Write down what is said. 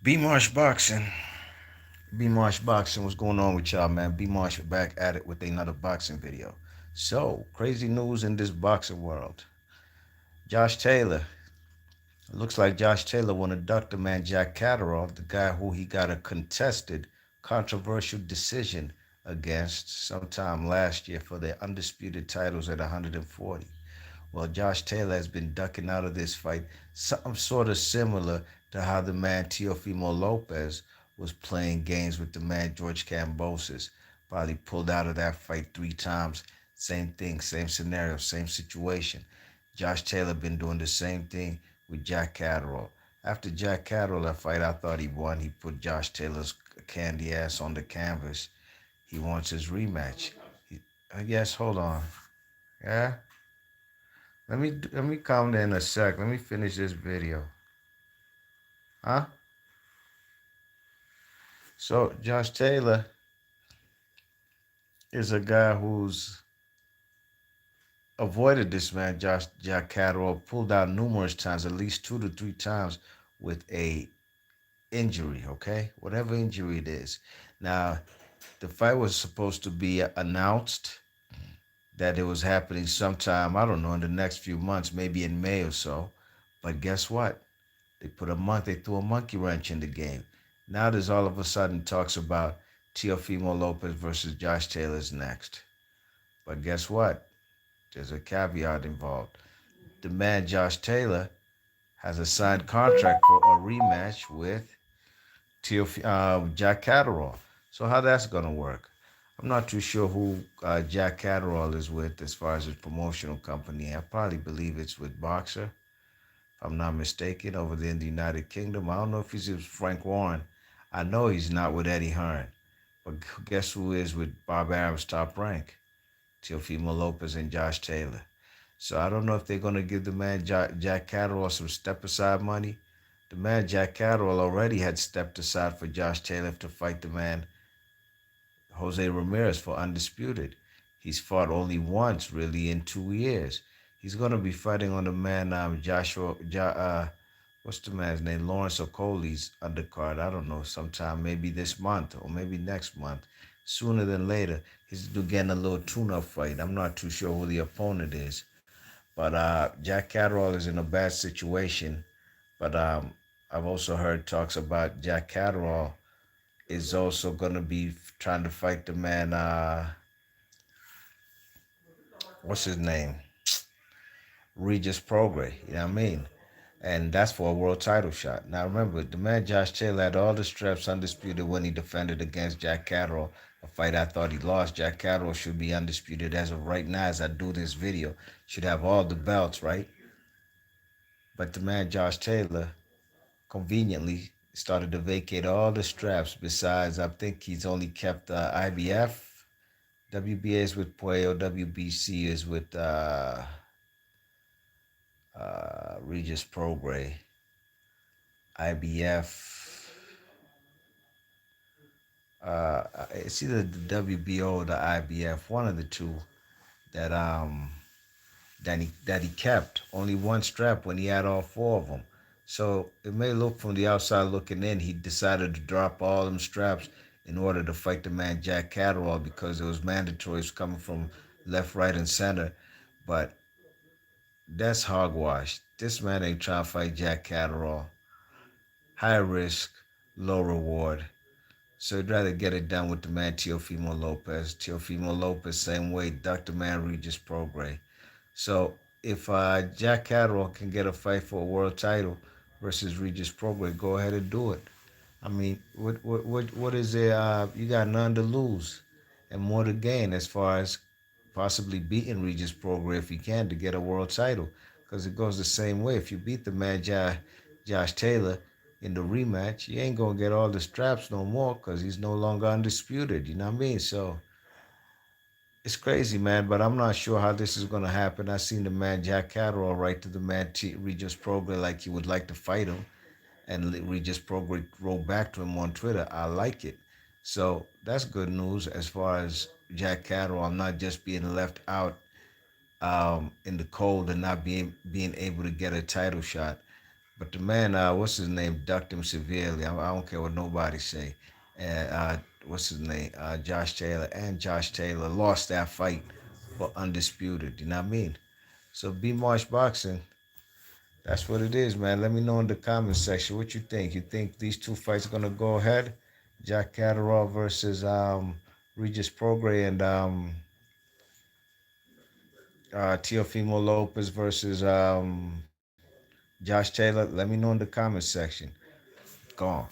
B Marsh Boxing. B Marsh Boxing, what's going on with y'all, man? B Marsh back at it with another boxing video. So, crazy news in this boxing world. Josh Taylor. It looks like Josh Taylor want to duck the man Jack Catterall, the guy who he got a contested, controversial decision against sometime last year for their undisputed titles at 140. Well, Josh Taylor has been ducking out of this fight, something sort of similar to how the man Teofimo Lopez was playing games with the man George Kambosos. Probably pulled out of that fight 3 times. Same thing, same scenario, same situation. Josh Taylor been doing the same thing with Jack Catterall. After Jack Catterall that fight, I thought he won. He put Josh Taylor's candy ass on the canvas. He wants his rematch. Yes, hold on. Yeah. Let me calm down a sec. Let me finish this video. Huh? So Josh Taylor is a guy who's avoided this man, Jack Catterall, pulled out numerous times, at least 2 to 3 times, with a injury, okay? Whatever injury it is. Now, the fight was supposed to be announced that it was happening sometime, I don't know, in the next few months, maybe in May or so. But guess what? They threw a monkey wrench in the game. Now there's all of a sudden talks about Teofimo Lopez versus Josh Taylor's next. But guess what? There's a caveat involved. The man Josh Taylor has a signed contract for a rematch with Jack Catterall. So how that's gonna work? I'm not too sure who Jack Catterall is with as far as his promotional company. I probably believe it's with Boxer, if I'm not mistaken, over there in the United Kingdom. I don't know if he's with Frank Warren. I know he's not with Eddie Hearn. But guess who is with Bob Arum's Top Rank? Teofimo Lopez and Josh Taylor. So I don't know if they're going to give the man Jack Catterall some step-aside money. The man Jack Catterall already had stepped aside for Josh Taylor to fight the man Jose Ramirez for undisputed. He's fought only once, really, in 2 years. He's going to be fighting on the man what's the man's name? Lawrence Okole's undercard. I don't know, sometime maybe this month or maybe next month. Sooner than later, he's getting a little tune-up fight. I'm not too sure who the opponent is. But Jack Catterall is in a bad situation. But I've also heard talks about Jack Catterall is also going to be trying to fight the man, what's his name? Regis Prograis, you know what I mean? And that's for a world title shot. Now remember, the man Josh Taylor had all the straps undisputed when he defended against Jack Catterall, a fight I thought he lost. Jack Catterall should be undisputed as of right now as I do this video. Should have all the belts, right? But the man Josh Taylor conveniently started to vacate all the straps. Besides, I think he's only kept IBF. WBA is with Puello. WBC is with Regis Prograis. IBF. It's either the WBO or the IBF, one of the two that that he kept. Only one strap when he had all four of them. So it may look from the outside looking in, he decided to drop all them straps in order to fight the man Jack Catterall because it was mandatory. It's coming from left, right, and center. But that's hogwash. This man ain't trying to fight Jack Catterall. High risk, low reward. So I'd rather get it done with the man Teofimo Lopez. Teofimo Lopez, same way, ducked the man Regis Prograis. So if Jack Catterall can get a fight for a world title versus Regis Prograis, go ahead and do it. I mean, what is there? You got none to lose and more to gain as far as possibly beating Regis Prograis if you can to get a world title. Because it goes the same way. If you beat the man Josh Taylor in the rematch, you ain't gonna get all the straps no more because he's no longer undisputed. You know what I mean? So it's crazy, man, but I'm not sure how this is going to happen. I seen the man Jack Catterall write to the man Regis Prograis like he would like to fight him, and Regis Prograis wrote back to him on Twitter, I like it. So that's good news as far as Jack Catterall not just being left out in the cold and not being able to get a title shot. But the man, what's his name, ducked him severely. I don't care what nobody say. And what's his name, Josh Taylor lost that fight for undisputed. You know what I mean? So B Marsh Boxing, that's what it is, man. Let me know in the comment section what you think. You think these two fights are gonna go ahead? Jack Catterall versus Regis Prograis and Teofimo Lopez versus Josh Taylor. Let me know in the comment section. Gone.